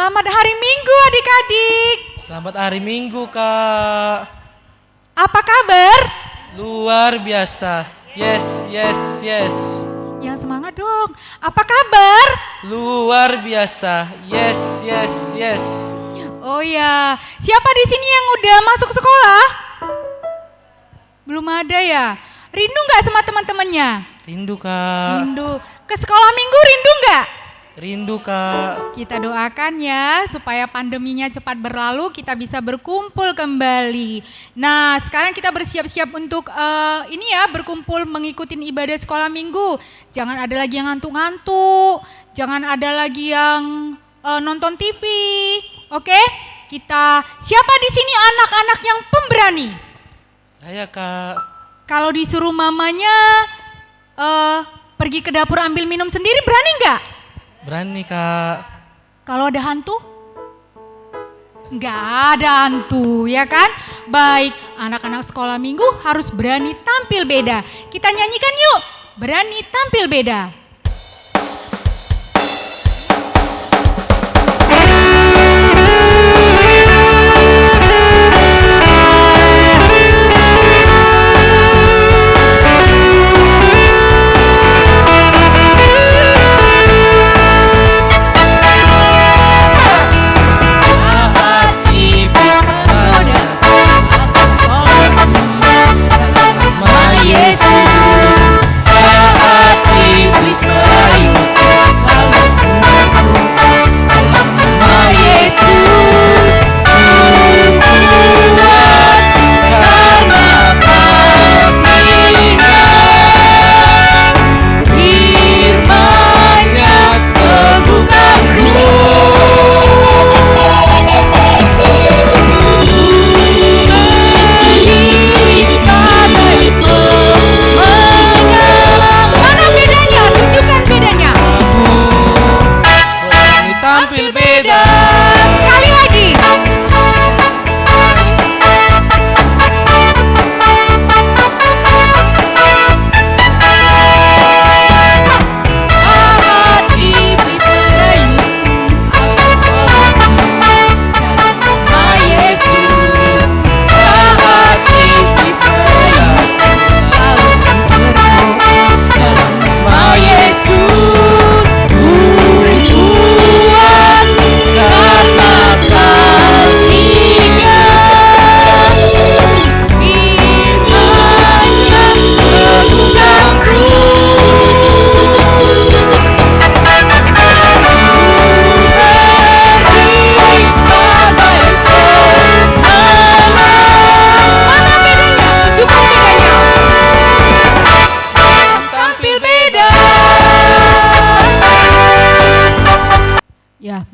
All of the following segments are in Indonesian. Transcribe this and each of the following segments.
Selamat hari Minggu adik-adik. Selamat hari Minggu, Kak. Apa kabar? Luar biasa. Yes. Yang semangat dong. Apa kabar? Luar biasa. Yes. Oh ya, siapa di sini yang udah masuk sekolah? Belum ada ya? Rindu nggak sama teman-temannya? Rindu, Kak. Rindu. Ke sekolah minggu rindu nggak? Rindu, Kak. Kita doakan ya supaya pandeminya cepat berlalu, kita bisa berkumpul kembali. Nah, sekarang kita bersiap-siap untuk berkumpul mengikuti ibadah sekolah minggu. Jangan ada lagi yang ngantuk-ngantuk, jangan ada lagi yang nonton TV. Oke? Siapa di sini anak-anak yang pemberani? Saya, Kak. Kalau disuruh mamanya pergi ke dapur ambil minum sendiri, berani nggak? Berani, Kak. Kalau ada hantu? Nggak ada hantu, ya kan? Baik, anak-anak sekolah minggu harus berani tampil beda. Kita nyanyikan yuk, berani tampil beda.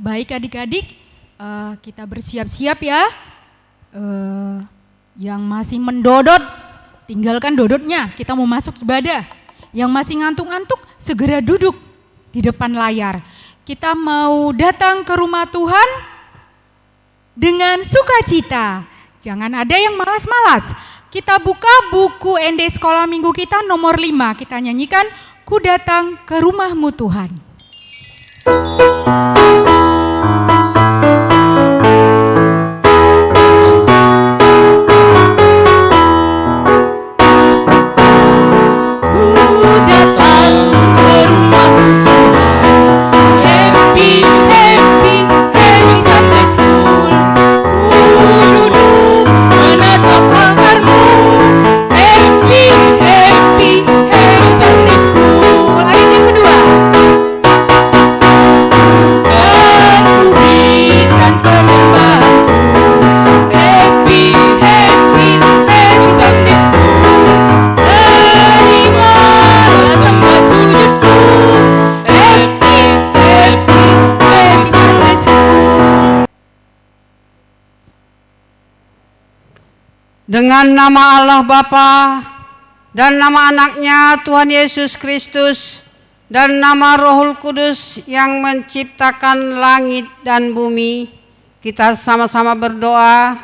Baik adik-adik, kita bersiap-siap ya. Yang masih mendodot, tinggalkan dodotnya, kita mau masuk ibadah. Yang masih ngantuk-ngantuk, segera duduk di depan layar. Kita mau datang ke rumah Tuhan dengan sukacita. Jangan ada yang malas-malas. Kita buka buku ND Sekolah Minggu kita nomor 5. Kita nyanyikan, Ku Datang ke Rumahmu Tuhan. Dengan nama Allah Bapa dan nama anaknya Tuhan Yesus Kristus dan nama Rohul Kudus yang menciptakan langit dan bumi, kita sama-sama berdoa.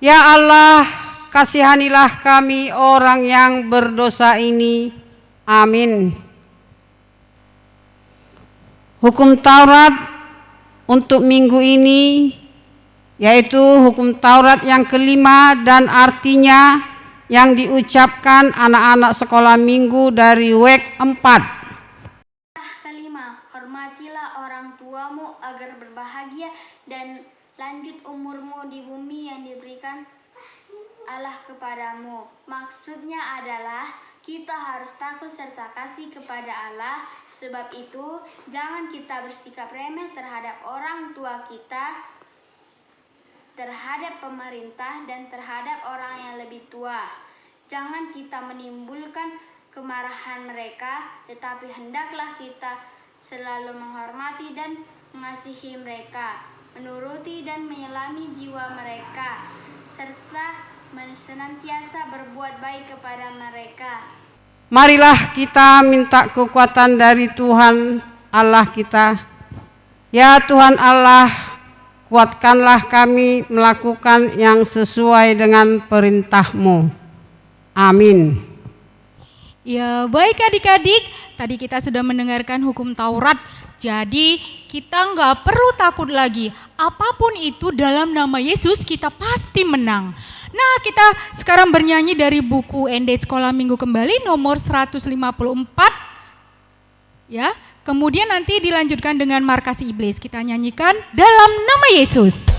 Ya Allah, kasihanilah kami orang yang berdosa ini. Amin. Hukum Taurat untuk minggu ini, yaitu hukum Taurat yang kelima dan artinya yang diucapkan anak-anak sekolah minggu dari WEK 4. Kelima, hormatilah orang tuamu agar berbahagia dan lanjut umurmu di bumi yang diberikan Allah kepadamu. Maksudnya adalah kita harus takut serta kasih kepada Allah. Sebab itu, jangan kita bersikap remeh terhadap orang tua kita, terhadap pemerintah, dan terhadap orang yang lebih tua. Jangan kita menimbulkan kemarahan mereka, tetapi hendaklah kita selalu menghormati dan mengasihi mereka, menuruti dan menyelami jiwa mereka, serta senantiasa berbuat baik kepada mereka. Marilah kita minta kekuatan dari Tuhan Allah kita. Ya Tuhan Allah, kuatkanlah kami melakukan yang sesuai dengan perintah-Mu. Amin. Ya baik adik-adik, tadi kita sudah mendengarkan hukum Taurat. Jadi kita nggak perlu takut lagi. Apapun itu dalam nama Yesus kita pasti menang. Nah kita sekarang bernyanyi dari buku ND Sekolah Minggu Kembali nomor 154. Ya, kemudian nanti dilanjutkan dengan Markasi Iblis. Kita nyanyikan dalam nama Yesus.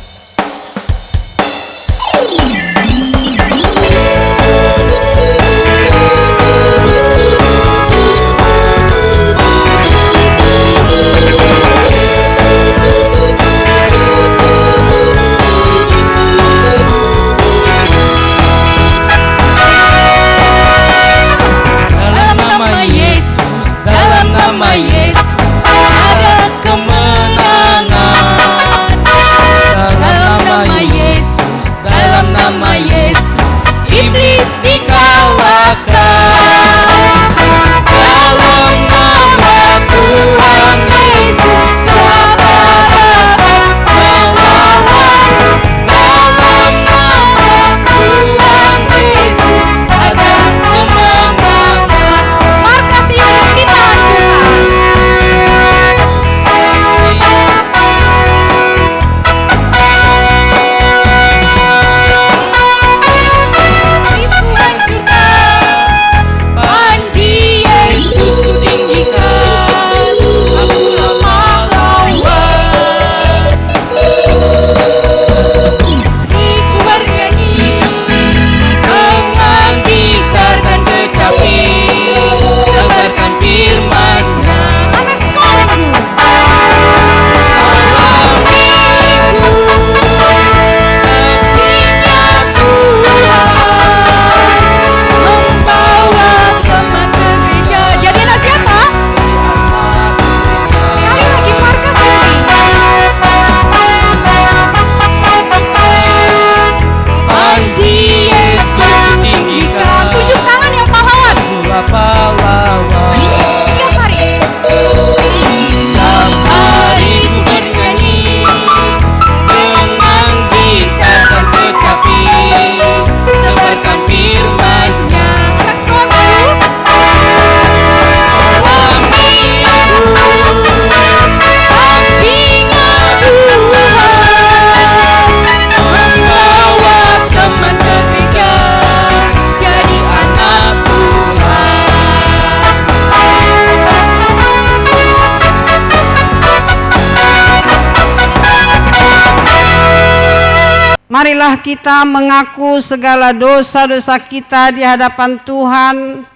Marilah kita mengaku segala dosa-dosa kita di hadapan Tuhan.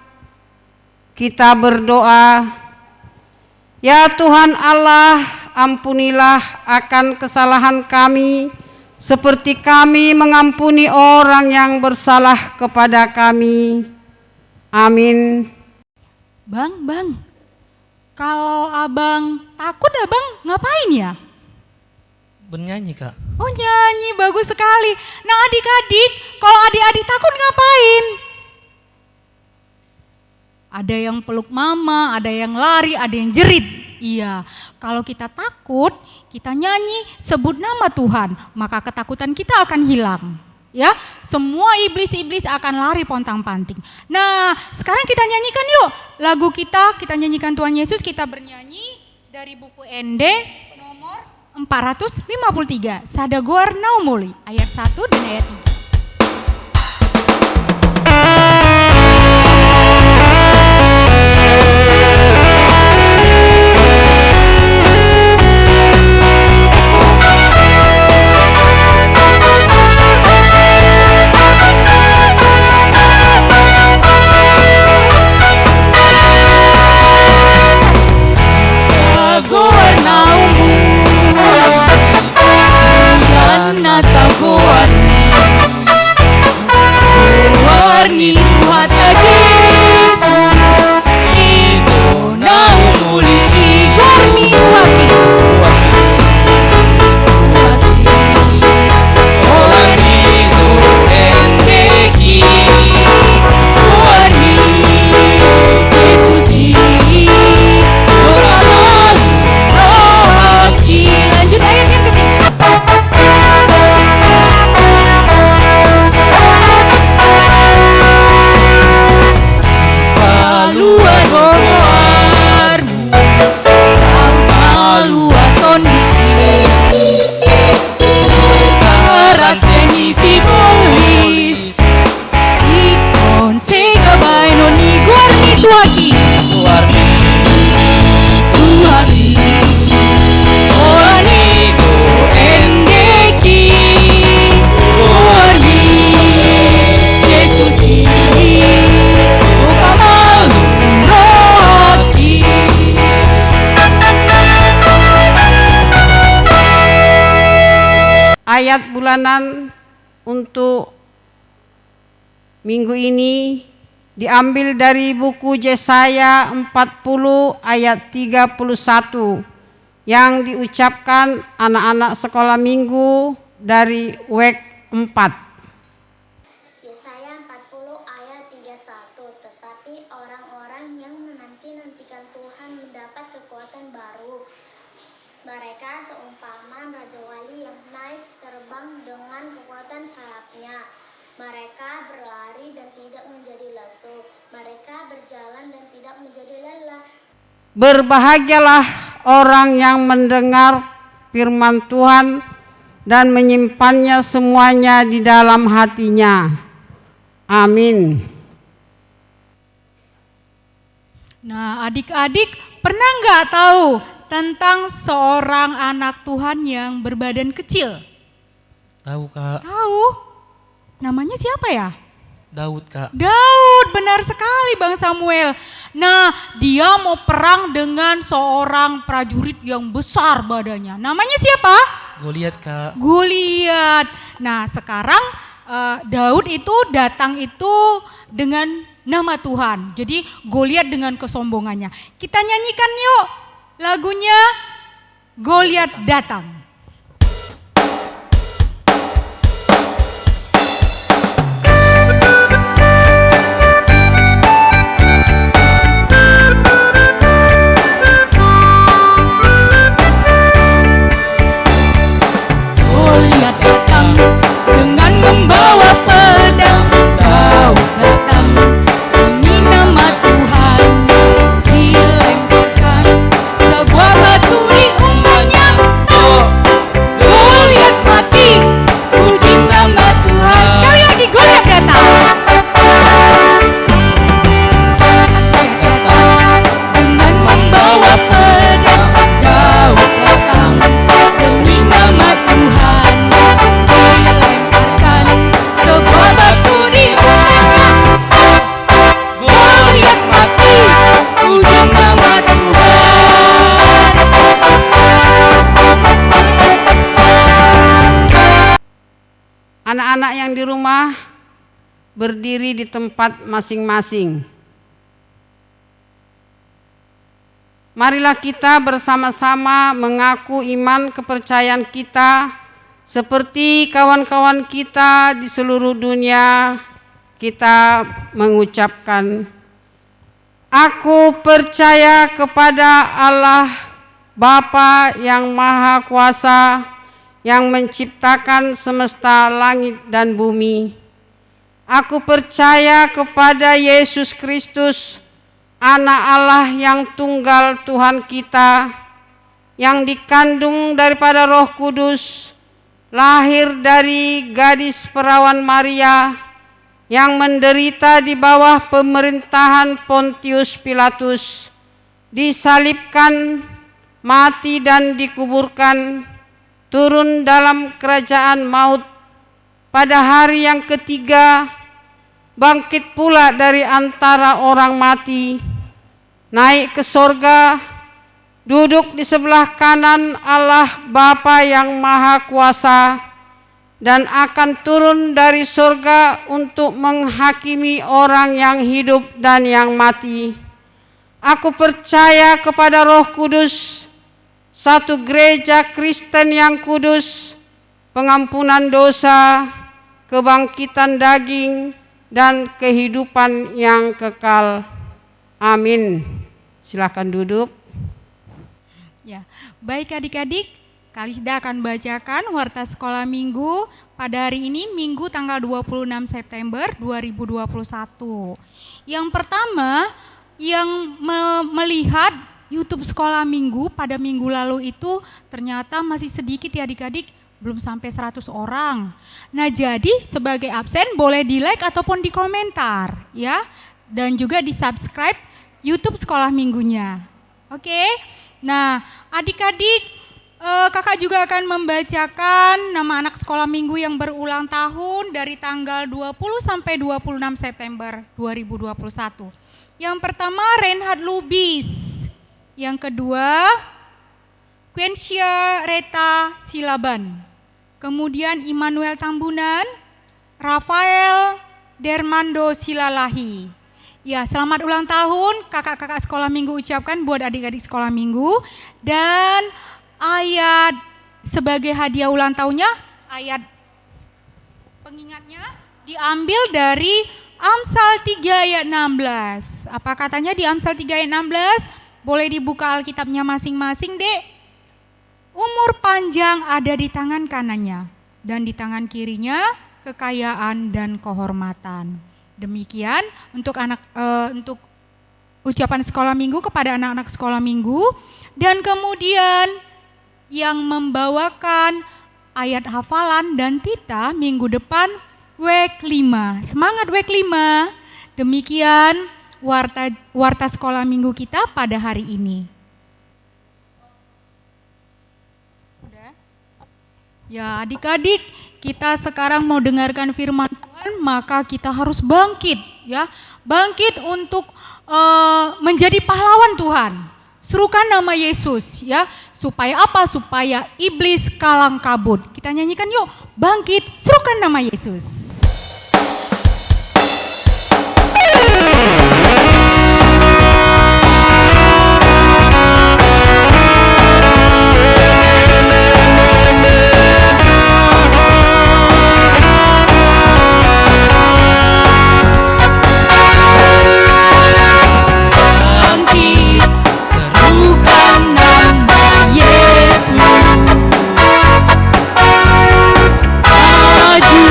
Kita berdoa, ya Tuhan Allah, ampunilah akan kesalahan kami, seperti kami mengampuni orang yang bersalah kepada kami. Amin. Bang, kalau abang takut abang ngapain ya? Bernyanyi, Kak. Oh nyanyi, bagus sekali. Nah adik-adik, kalau adik-adik takut ngapain? Ada yang peluk mama, ada yang lari, ada yang jerit. Iya, kalau kita takut, kita nyanyi, sebut nama Tuhan, maka ketakutan kita akan hilang. Ya, semua iblis-iblis akan lari pontang-panting. Nah, sekarang kita nyanyikan yuk lagu kita nyanyikan Tuhan Yesus, kita bernyanyi dari buku ND nomor 453, Sadagoar Naumoli, ayat 1 dan ayat 3. Ayat bulanan untuk minggu ini diambil dari buku Yesaya 40 ayat 31 yang diucapkan anak-anak sekolah minggu dari WEK 4. Yesaya 40 ayat 31, tetapi orang-orang yang menanti-nantikan Tuhan mendapat kekuatan baru. Mereka seumpama Raja Wali yang naik terbang dengan kekuatan sayapnya. Mereka berlari dan tidak menjadi lesu. Mereka berjalan dan tidak menjadi lelah. Berbahagialah orang yang mendengar firman Tuhan dan menyimpannya semuanya di dalam hatinya. Amin. Nah, adik-adik pernah nggak tahu tentang seorang anak Tuhan yang berbadan kecil? Tahu, Kak. Tahu? Namanya siapa ya? Daud, Kak. Daud, benar sekali Bang Samuel. Nah, dia mau perang dengan seorang prajurit yang besar badannya. Namanya siapa? Goliat, Kak. Goliat. Nah, sekarang Daud itu datang itu dengan nama Tuhan. Jadi Goliat dengan kesombongannya. Kita nyanyikan yuk lagunya Goliat Datang. Goliat datang dengan membawa pedang. Daud datang demi nama Tuhan. Dilemparkan sebuah batu di umpannya. Goliat mati, puji nama Tuhan. Sekali lagi Goliat datang. Dengan membawa pedang. Daud datang demi nama Tuhan. Dilemparkan sebuah batu di umpannya. Goliat mati, puji nama Tuhan. Anak-anak yang di rumah berdiri di tempat masing-masing. Marilah kita bersama-sama mengaku iman kepercayaan kita seperti kawan-kawan kita di seluruh dunia. Kita mengucapkan, aku percaya kepada Allah Bapa yang Maha Kuasa, yang menciptakan semesta langit dan bumi. Aku percaya kepada Yesus Kristus, Anak Allah yang tunggal Tuhan kita, yang dikandung daripada Roh Kudus, lahir dari gadis perawan Maria, yang menderita di bawah pemerintahan Pontius Pilatus, disalibkan, mati dan dikuburkan, turun dalam kerajaan maut, pada hari yang ketiga bangkit pula dari antara orang mati, naik ke sorga, duduk di sebelah kanan Allah Bapa yang Maha Kuasa, dan akan turun dari sorga untuk menghakimi orang yang hidup dan yang mati. Aku percaya kepada Roh Kudus, satu gereja Kristen yang kudus, pengampunan dosa, kebangkitan daging, dan kehidupan yang kekal. Amin. Silakan duduk. Ya, baik adik-adik, Kalisda akan bacakan warta sekolah minggu pada hari ini, Minggu tanggal 26 September 2021. Yang pertama, yang melihat YouTube sekolah minggu pada minggu lalu itu ternyata masih sedikit ya adik-adik, belum sampai 100 orang. Nah, jadi sebagai absen boleh di like ataupun di komentar ya, dan juga di subscribe YouTube sekolah minggunya. Oke, nah adik-adik, kakak juga akan membacakan nama anak sekolah minggu yang berulang tahun dari tanggal 20 sampai 26 September 2021. Yang pertama Reinhard Lubis, yang kedua Quensia Reta Silaban, kemudian Immanuel Tambunan, Rafael Dermando Silalahi. Ya, selamat ulang tahun kakak-kakak sekolah minggu ucapkan buat adik-adik sekolah minggu. Dan ayat sebagai hadiah ulang tahunnya, ayat pengingatnya diambil dari Amsal 3 ayat 16. Apa katanya di Amsal 3 ayat 16? Boleh dibuka Alkitabnya masing-masing, Dek. Umur panjang ada di tangan kanannya, dan di tangan kirinya kekayaan dan kehormatan. Demikian untuk untuk ucapan sekolah minggu kepada anak-anak sekolah minggu. Dan kemudian yang membawakan ayat hafalan dan tita minggu depan week 5. Semangat week 5. Demikian warta sekolah minggu kita pada hari ini. Ya adik-adik, kita sekarang mau dengarkan firman Tuhan, maka kita harus bangkit ya. Bangkit untuk menjadi pahlawan Tuhan. Serukan nama Yesus ya. Supaya apa? Supaya iblis kalang kabut. Kita nyanyikan yuk, bangkit, serukan nama Yesus. Maju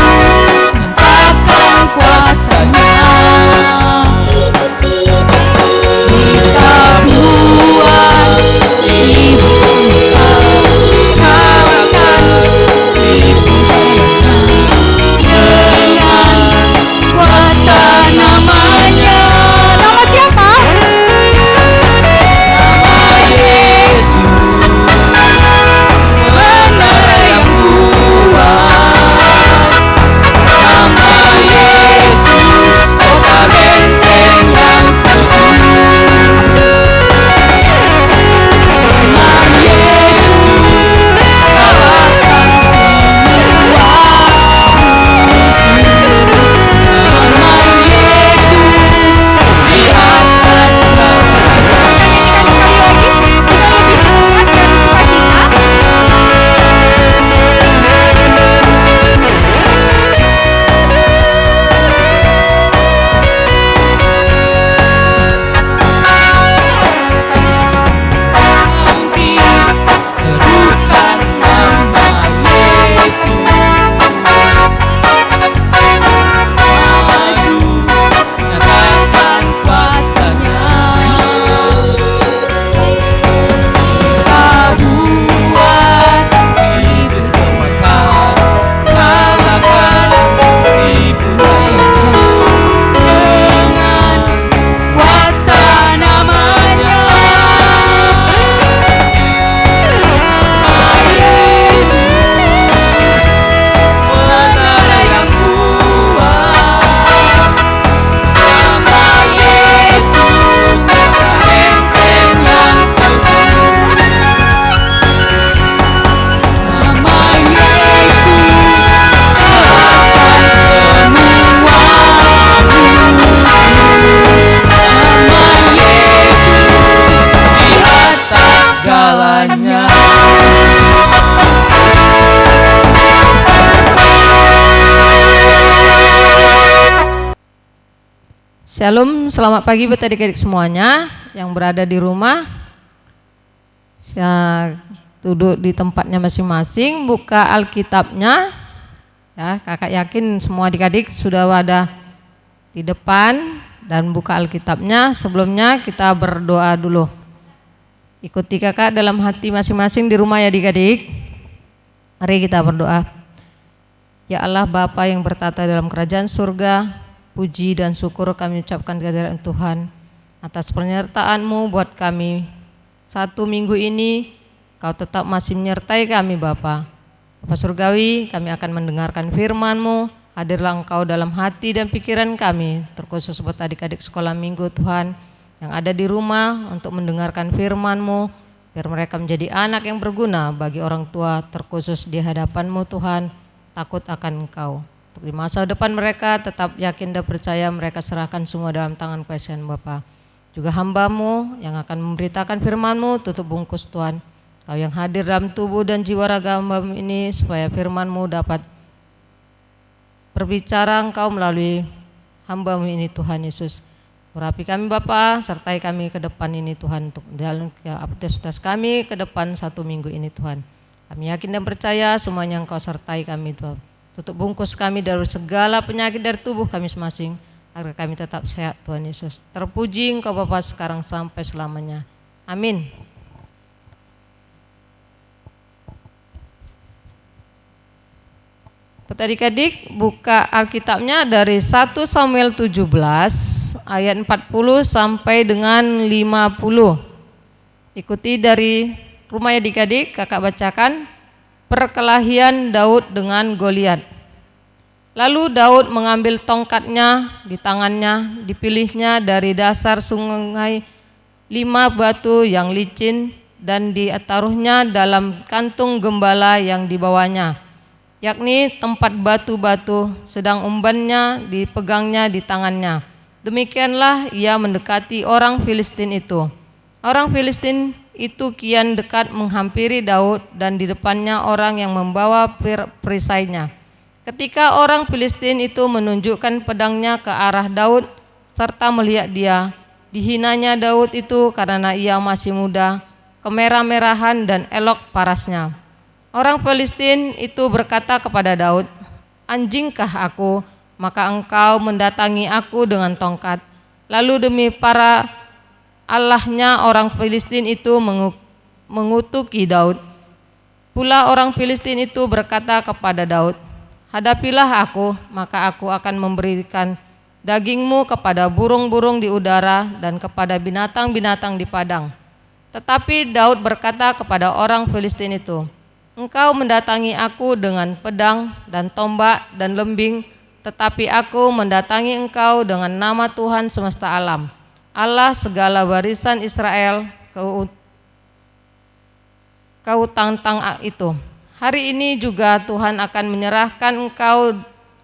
Shalom, selamat pagi buat adik-adik semuanya yang berada di rumah. Saya duduk di tempatnya masing-masing, buka Alkitabnya. Ya, kakak yakin semua adik-adik sudah ada di depan dan buka Alkitabnya. Sebelumnya kita berdoa dulu. Ikuti kakak dalam hati masing-masing di rumah ya adik-adik. Mari kita berdoa. Ya Allah Bapa yang bertata dalam kerajaan surga, puji dan syukur kami ucapkan kehadiran Tuhan atas penyertaan-Mu buat kami. 1 minggu ini Kau tetap masih menyertai kami Bapa. Bapa Surgawi, kami akan mendengarkan firman-Mu. Hadirlah Engkau dalam hati dan pikiran kami, terkhusus buat adik-adik sekolah minggu Tuhan yang ada di rumah untuk mendengarkan firman-Mu, biar mereka menjadi anak yang berguna bagi orang tua, terkhusus di hadapan-Mu Tuhan, takut akan Engkau. Di masa depan mereka tetap yakin dan percaya, mereka serahkan semua dalam tangan kasih Bapa. Juga hamba-Mu yang akan memberitakan firman-Mu, tutup bungkus Tuhan. Kau yang hadir dalam tubuh dan jiwa raga hamba ini, supaya firman-Mu dapat berbicara Engkau melalui hamba-Mu ini Tuhan Yesus. Urapi kami Bapa, sertai kami ke depan ini Tuhan, untuk dalam aktivitas kami ke depan 1 minggu ini Tuhan. Kami yakin dan percaya semuanya Engkau sertai kami Tuhan. Tutup bungkus kami dari segala penyakit dari tubuh kami masing-masing, agar kami tetap sehat Tuhan Yesus. Terpuji Engkau Bapa sekarang sampai selamanya. Amin. Adik-adik buka Alkitabnya dari 1 Samuel 17 ayat 40 sampai dengan 50. Ikuti dari rumah ya adik-adik, kakak bacakan. Perkelahian Daud dengan Goliat. Lalu Daud mengambil tongkatnya di tangannya, dipilihnya dari dasar sungai 5 batu yang licin dan ditaruhnya dalam kantung gembala yang dibawanya, yakni tempat batu-batu, sedang umbannya dipegangnya di tangannya. Demikianlah ia mendekati orang Filistin itu. Orang Filistin itu kian dekat menghampiri Daud, dan di depannya orang yang membawa perisainya. Ketika orang Filistin itu menunjukkan pedangnya ke arah Daud serta melihat dia, dihinanya Daud itu karena ia masih muda, kemerah-merahan dan elok parasnya. Orang Filistin itu berkata kepada Daud, "Anjingkah aku, maka engkau mendatangi aku dengan tongkat?" Lalu demi para Allahnya orang Filistin itu mengutuki Daud. Pula orang Filistin itu berkata kepada Daud, "Hadapilah aku, maka aku akan memberikan dagingmu kepada burung-burung di udara dan kepada binatang-binatang di padang." Tetapi Daud berkata kepada orang Filistin itu, "Engkau mendatangi aku dengan pedang dan tombak dan lembing, tetapi aku mendatangi engkau dengan nama Tuhan semesta alam, Allah segala warisan Israel, kau tantang itu. Hari ini juga Tuhan akan menyerahkan engkau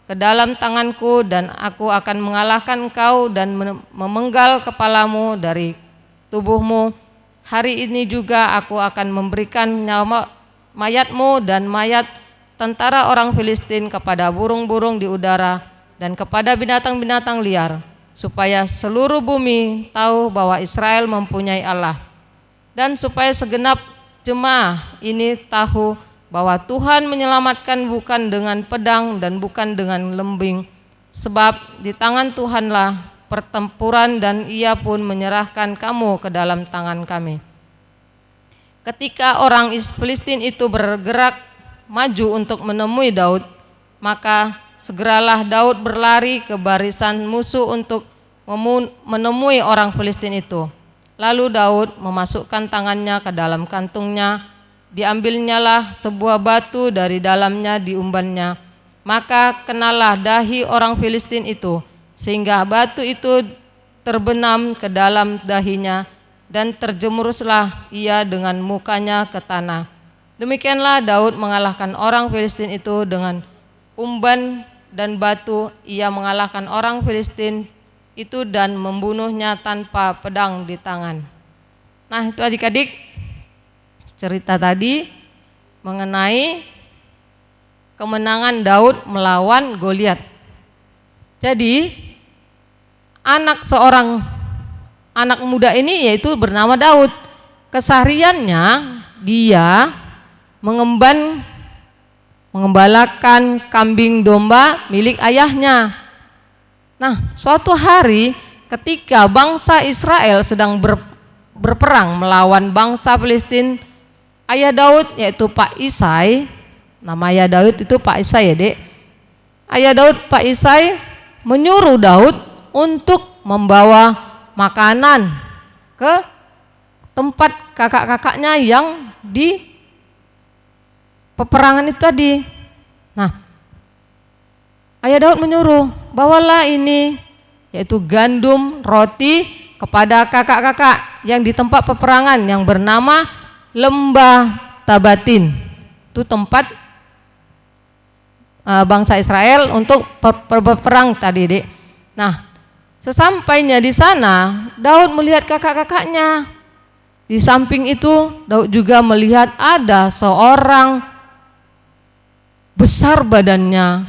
ke dalam tanganku, dan aku akan mengalahkan engkau dan memenggal kepalamu dari tubuhmu. Hari ini juga aku akan memberikan nyawa mayatmu dan mayat tentara orang Filistin kepada burung-burung di udara dan kepada binatang-binatang liar, supaya seluruh bumi tahu bahwa Israel mempunyai Allah, dan supaya segenap jemaah ini tahu bahwa Tuhan menyelamatkan bukan dengan pedang dan bukan dengan lembing, sebab di tangan Tuhanlah pertempuran dan ia pun menyerahkan kamu ke dalam tangan kami." Ketika orang Filistin itu bergerak maju untuk menemui Daud, maka segeralah Daud berlari ke barisan musuh untuk menemui orang Filistin itu. Lalu Daud memasukkan tangannya ke dalam kantungnya, diambilnyalah sebuah batu dari dalamnya, diumbannya. Maka kenalah dahi orang Filistin itu, sehingga batu itu terbenam ke dalam dahinya, dan terjemuruslah ia dengan mukanya ke tanah. Demikianlah Daud mengalahkan orang Filistin itu dengan umban dan batu. Ia mengalahkan orang Filistin itu dan membunuhnya tanpa pedang di tangan. Nah, itu adik-adik cerita tadi mengenai kemenangan Daud melawan Goliat. Jadi seorang anak muda ini yaitu bernama Daud. Kesehariannya dia mengembalakan kambing domba milik ayahnya. Nah, suatu hari ketika bangsa Israel sedang berperang melawan bangsa Palestina, ayah Daud yaitu Pak Isai, nama ayah Daud itu Pak Isai ya dek. Ayah Daud Pak Isai menyuruh Daud untuk membawa makanan ke tempat kakak-kakaknya yang di peperangan itu tadi. Nah, ayah Daud menyuruh, bawalah ini yaitu gandum, roti kepada kakak-kakak yang di tempat peperangan yang bernama Lembah Tabatin. Itu tempat bangsa Israel untuk berperang tadi, Dek. Nah, sesampainya di sana, Daud melihat kakak-kakaknya. Di samping itu, Daud juga melihat ada seorang besar badannya,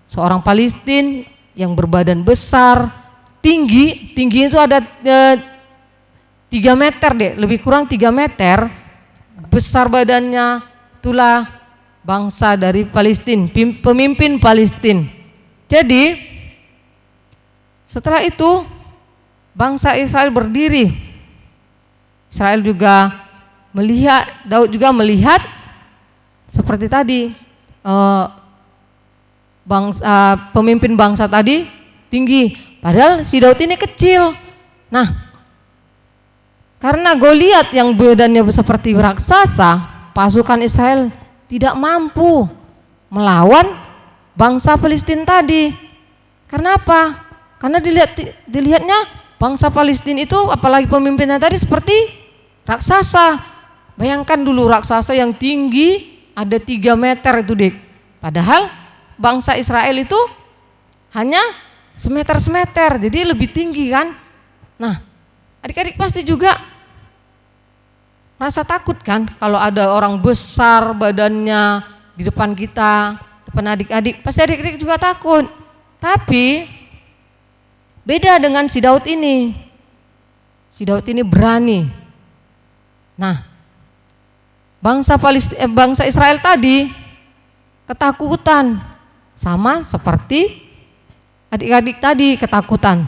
seorang Palestina yang berbadan besar, tinggi itu ada 3 meter deh, lebih kurang 3 meter, besar badannya. Itulah bangsa dari Palestina, pemimpin Palestina. Jadi setelah itu bangsa Israel berdiri. Israel juga melihat, Daud juga melihat seperti tadi, pemimpin bangsa tadi tinggi, padahal si Daud ini kecil. Nah, karena Goliat yang badannya seperti raksasa, pasukan Israel tidak mampu melawan bangsa Palestina tadi. Karena apa? Karena dilihatnya bangsa Palestina itu, apalagi pemimpinnya tadi seperti raksasa. Bayangkan dulu raksasa yang tinggi ada 3 meter itu, Dek. Padahal bangsa Israel itu hanya semeter, jadi lebih tinggi kan. Nah, adik-adik pasti juga merasa takut kan kalau ada orang besar badannya di depan kita, depan adik-adik, pasti adik-adik juga takut. Tapi beda dengan si Daud ini. Si Daud ini berani. Nah, bangsa Israel tadi ketakutan, sama seperti adik-adik tadi ketakutan.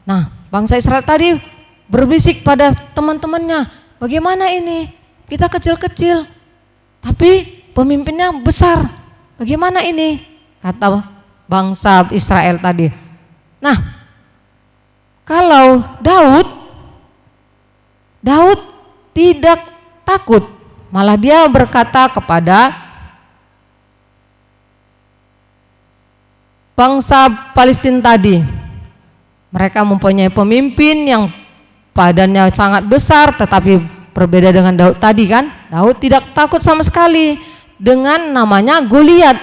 Nah, bangsa Israel tadi berbisik pada teman-temannya, bagaimana ini? Kita kecil-kecil, tapi pemimpinnya besar. Bagaimana ini? Kata bangsa Israel tadi. Nah, kalau Daud tidak takut, malah dia berkata kepada bangsa Palestina tadi, mereka mempunyai pemimpin yang badannya sangat besar, tetapi berbeda dengan Daud tadi kan. Daud tidak takut sama sekali dengan namanya Goliat.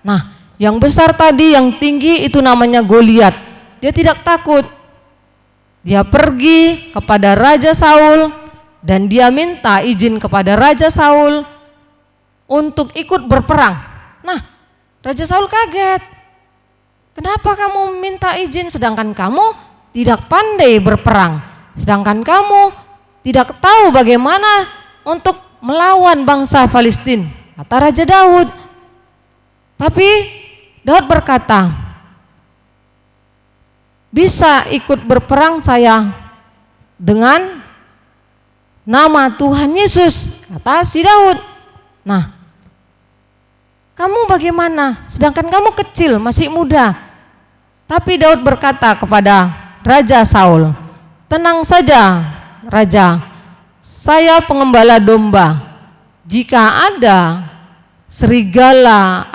Nah, yang besar tadi, yang tinggi itu namanya Goliat. Dia tidak takut. Dia pergi kepada Raja Saul dan dia minta izin kepada Raja Saul untuk ikut berperang. Nah, Raja Saul kaget. Kenapa kamu minta izin sedangkan kamu tidak pandai berperang? Sedangkan kamu tidak tahu bagaimana untuk melawan bangsa Palestina, kata Raja Daud. Tapi Daud berkata, bisa ikut berperang saya dengan nama Tuhan Yesus, kata si Daud. Nah, kamu bagaimana? Sedangkan kamu kecil, masih muda. Tapi Daud berkata kepada Raja Saul, tenang saja Raja, saya pengembala domba. Jika ada serigala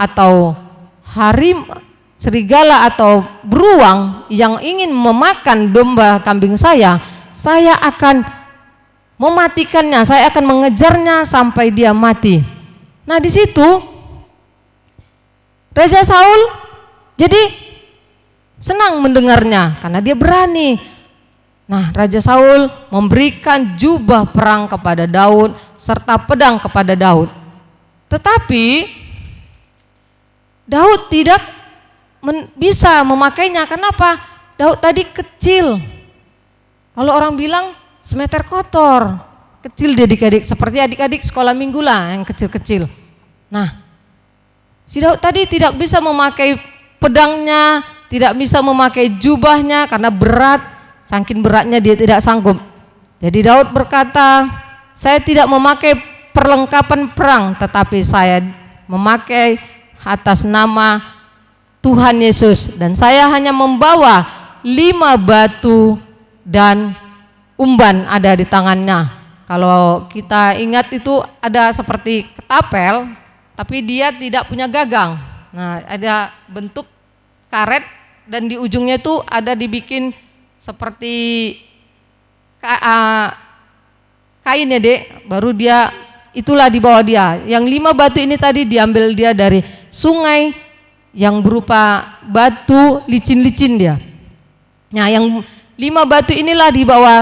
atau beruang yang ingin memakan domba kambing saya akan mematikannya, saya akan mengejarnya sampai dia mati. Nah, di situ Raja Saul jadi senang mendengarnya karena dia berani. Nah, Raja Saul memberikan jubah perang kepada Daud serta pedang kepada Daud. Tetapi Daud tidak bisa memakainya. Kenapa? Daud tadi kecil. Kalau orang bilang semeter kotor, kecil dia adik-adik, seperti adik-adik sekolah minggu lah yang kecil-kecil. Nah, si Daud tadi tidak bisa memakai pedangnya, tidak bisa memakai jubahnya karena berat, saking beratnya dia tidak sanggup. Jadi Daud berkata, saya tidak memakai perlengkapan perang, tetapi saya memakai atas nama Tuhan Yesus, dan saya hanya membawa 5 batu dan umban ada di tangannya. Kalau kita ingat itu ada seperti ketapel, tapi dia tidak punya gagang. Nah, ada bentuk karet dan di ujungnya itu ada dibikin seperti kain ya dek, baru dia itulah di bawah dia. Yang 5 batu ini tadi diambil dia dari sungai yang berupa batu licin-licin dia. Nah, yang 5 batu inilah dibawa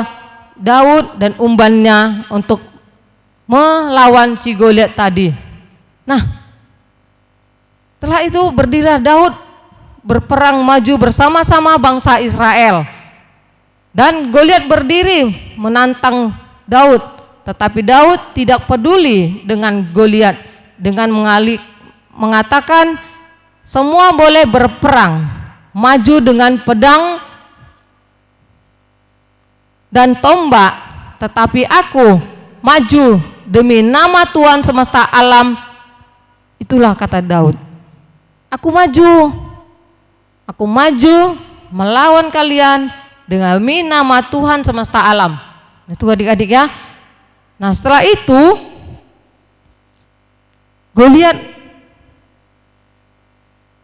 Daud dan umbannya untuk melawan si Goliat tadi. Nah, setelah itu berdirilah Daud berperang maju bersama-sama bangsa Israel. Dan Goliat berdiri menantang Daud, tetapi Daud tidak peduli dengan Goliat dengan mengatakan, semua boleh berperang, maju dengan pedang dan tombak, tetapi aku maju demi nama Tuhan semesta alam. Itulah kata Daud, aku maju melawan kalian demi nama Tuhan semesta alam. Itu adik-adik ya. Nah, setelah itu Goliat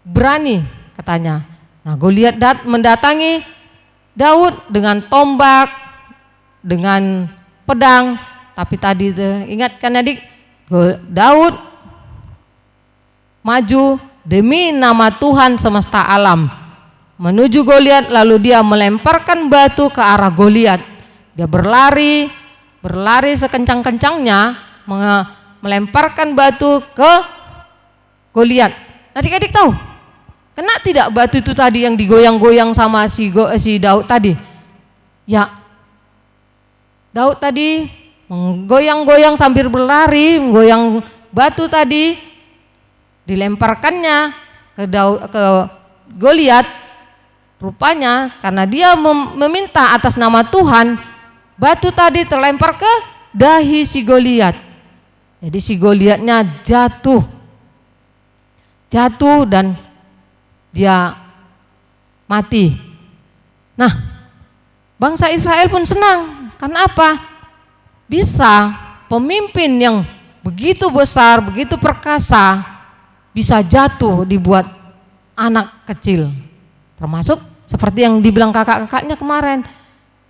berani katanya. Nah, Goliat mendatangi Daud dengan tombak, dengan pedang, tapi tadi ingatkan adik, Daud maju demi nama Tuhan semesta alam menuju Goliat, lalu dia melemparkan batu ke arah Goliat. Dia berlari sekencang-kencangnya melemparkan batu ke Goliat. Adik-adik tahu kena tidak batu itu tadi yang digoyang-goyang sama si Daud tadi? Ya, Daud tadi menggoyang-goyang sambil berlari, menggoyang batu tadi, dilemparkannya ke Goliat. Rupanya karena dia meminta atas nama Tuhan, batu tadi terlempar ke dahi si Goliat. Jadi si Goliatnya jatuh dan dia mati. Nah, bangsa Israel pun senang. Karena apa? Bisa pemimpin yang begitu besar, begitu perkasa bisa jatuh dibuat anak kecil. Termasuk seperti yang dibilang kakak-kakaknya kemarin.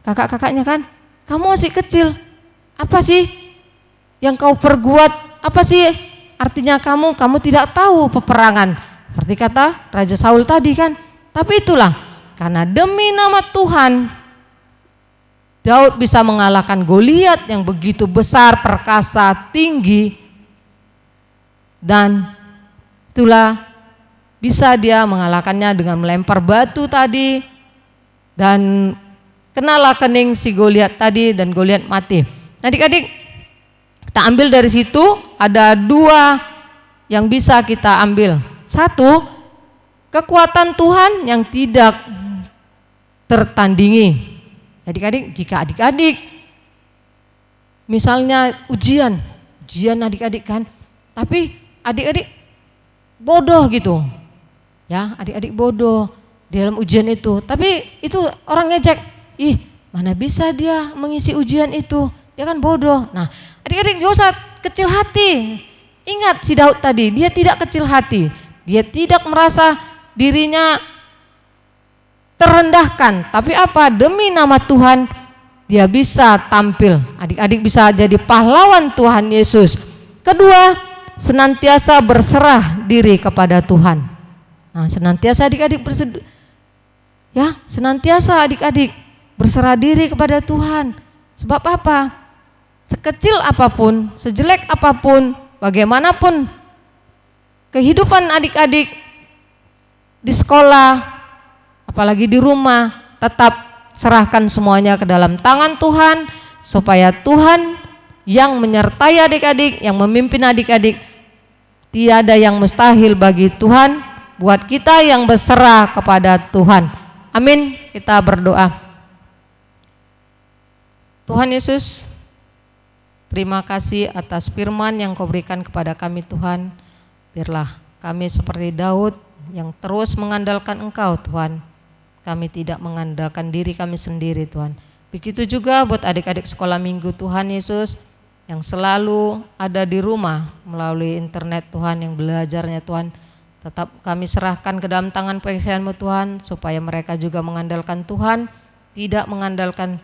Kakak-kakaknya kan, kamu masih kecil, apa sih yang kau perbuat? Apa sih artinya kamu tidak tahu peperangan? Seperti kata Raja Saul tadi kan. Tapi itulah, karena demi nama Tuhan Daud bisa mengalahkan Goliat yang begitu besar, perkasa, tinggi. Dan itulah bisa dia mengalahkannya dengan melempar batu tadi, dan kenalah kening si Goliat tadi, dan Goliat mati. Adik-adik, kita ambil dari situ ada 2 yang bisa kita ambil. 1, kekuatan Tuhan yang tidak tertandingi. Adik-adik, jika adik-adik misalnya ujian adik-adik kan, tapi adik-adik bodoh gitu. Ya, adik-adik bodoh di dalam ujian itu. Tapi itu orang ngejek, ih mana bisa dia mengisi ujian itu, dia kan bodoh. Nah, adik-adik gak usah kecil hati. Ingat si Daud tadi, dia tidak kecil hati. Dia tidak merasa dirinya terendahkan, tapi apa? Demi nama Tuhan dia bisa tampil. Adik-adik bisa jadi pahlawan Tuhan Yesus. Kedua, senantiasa berserah diri kepada Tuhan. Nah, senantiasa adik-adik senantiasa adik-adik berserah diri kepada Tuhan. Sebab apa? Sekecil apapun, sejelek apapun, bagaimanapun kehidupan adik-adik di sekolah, apalagi di rumah, tetap serahkan semuanya ke dalam tangan Tuhan, supaya Tuhan yang menyertai adik-adik, yang memimpin adik-adik. Tiada yang mustahil bagi Tuhan, buat kita yang berserah kepada Tuhan. Amin. Kita berdoa. Tuhan Yesus, terima kasih atas firman yang Kau berikan kepada kami Tuhan. Biarlah kami seperti Daud yang terus mengandalkan Engkau Tuhan. Kami tidak mengandalkan diri kami sendiri Tuhan. Begitu juga buat adik-adik sekolah minggu Tuhan Yesus yang selalu ada di rumah melalui internet Tuhan, yang belajarnya Tuhan. Tetap kami serahkan ke dalam tangan pengasihan-Mu Tuhan, supaya mereka juga mengandalkan Tuhan, tidak mengandalkan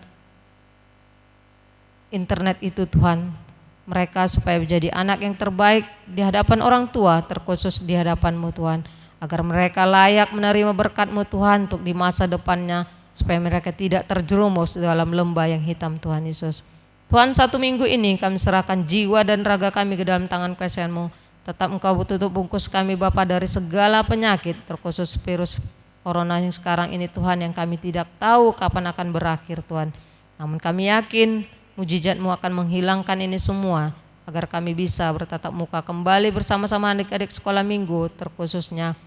internet itu Tuhan. Mereka supaya menjadi anak yang terbaik di hadapan orang tua, terkhusus di hadapan-Mu Tuhan. Agar mereka layak menerima berkat-Mu Tuhan untuk di masa depannya, supaya mereka tidak terjerumus dalam lembah yang hitam Tuhan Yesus. Tuhan, 1 minggu ini kami serahkan jiwa dan raga kami ke dalam tangan pengasihan-Mu. Tetap Engkau tutup bungkus kami Bapa dari segala penyakit, terkhusus virus corona yang sekarang ini Tuhan, yang kami tidak tahu kapan akan berakhir Tuhan. Namun kami yakin mujizat-Mu akan menghilangkan ini semua, agar kami bisa bertatap muka kembali bersama-sama adik-adik sekolah minggu, terkhususnya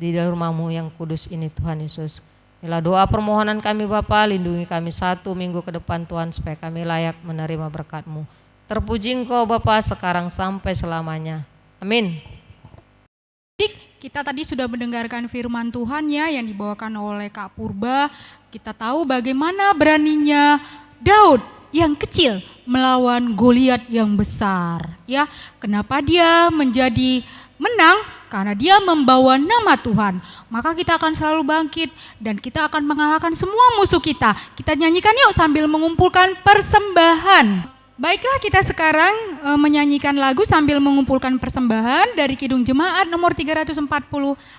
di dalam rumah-Mu yang kudus ini Tuhan Yesus. Inilah doa permohonan kami Bapa, lindungi kami 1 minggu ke depan Tuhan, supaya kami layak menerima berkat-Mu. Terpuji Engkau Bapa sekarang sampai selamanya. Amin. Kita tadi sudah mendengarkan firman Tuhan ya, yang dibawakan oleh Kak Purba. Kita tahu bagaimana beraninya Daud yang kecil melawan Goliat yang besar ya. Kenapa dia menjadi menang? Karena dia membawa nama Tuhan. Maka kita akan selalu bangkit dan kita akan mengalahkan semua musuh kita. Kita nyanyikan yuk sambil mengumpulkan persembahan. Baiklah, kita sekarang menyanyikan lagu sambil mengumpulkan persembahan dari Kidung Jemaat nomor 340,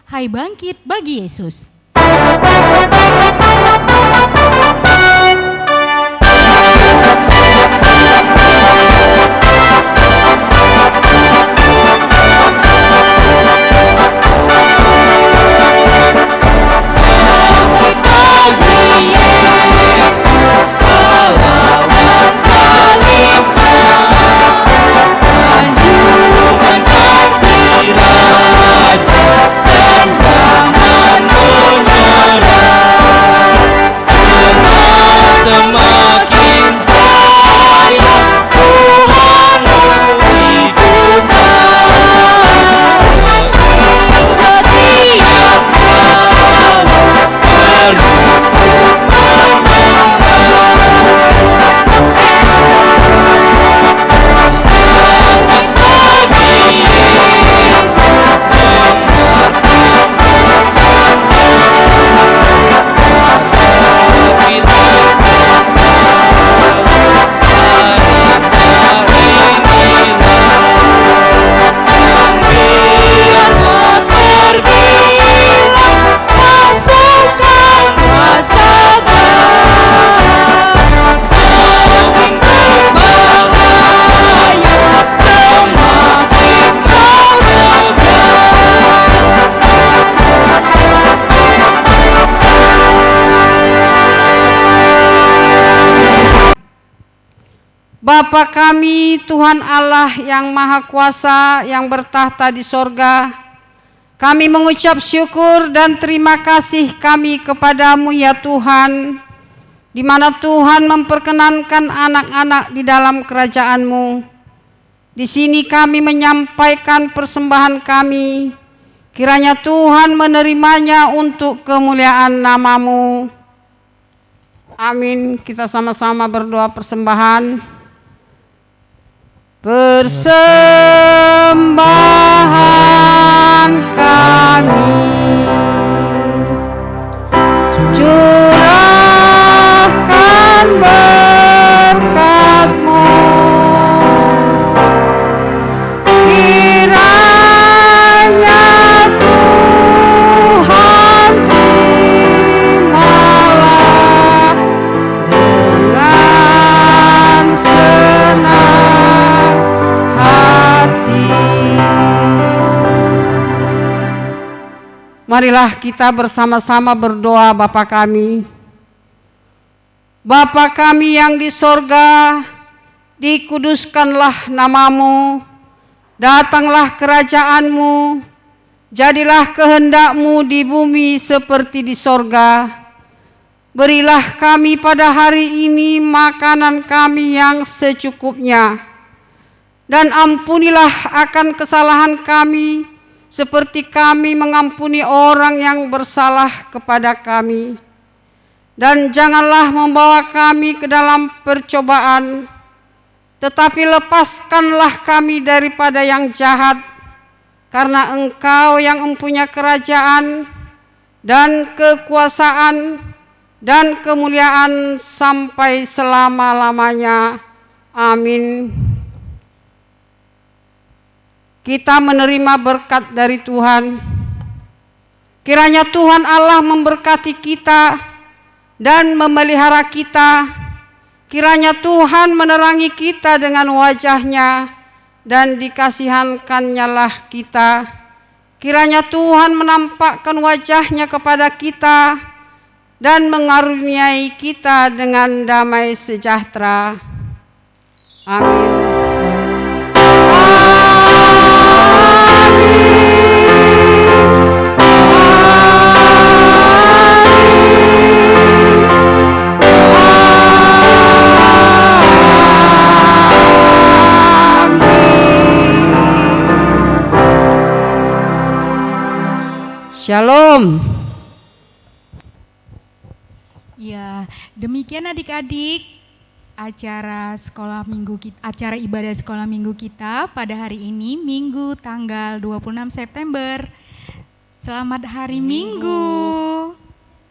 Hai Bangkit Bagi Yesus. Bapa kami, Tuhan Allah yang Maha Kuasa, yang bertahta di sorga, kami mengucap syukur dan terima kasih kami kepadamu ya Tuhan, di mana Tuhan memperkenankan anak-anak di dalam kerajaan-Mu. Di sini kami menyampaikan persembahan kami, kiranya Tuhan menerimanya untuk kemuliaan nama-Mu. Amin. Kita sama-sama berdoa persembahan. Persembahan kami, curahkan berkat-Mu, kiranya Tuhan terimalah dengan senang hati. Marilah kita bersama-sama berdoa Bapa kami. Bapa kami yang di sorga, dikuduskanlah namamu, datanglah kerajaanmu, jadilah kehendak-Mu di bumi seperti di sorga. Berilah kami pada hari ini makanan kami yang secukupnya, dan ampunilah akan kesalahan kami, seperti kami mengampuni orang yang bersalah kepada kami. Dan janganlah membawa kami ke dalam percobaan, tetapi lepaskanlah kami daripada yang jahat, karena Engkau yang mempunyai kerajaan dan kekuasaan dan kemuliaan sampai selama-lamanya. Amin. Kita menerima berkat dari Tuhan. Kiranya Tuhan Allah memberkati kita dan memelihara kita. Kiranya Tuhan menerangi kita dengan wajah-Nya dan dikasihankan-Nya lah kita. Kiranya Tuhan menampakkan wajah-Nya kepada kita dan mengaruniai kita dengan damai sejahtera. Amin. Shalom. Ya, demikian adik-adik acara acara ibadah sekolah minggu kita pada hari ini, Minggu tanggal 26 September. Selamat hari Minggu.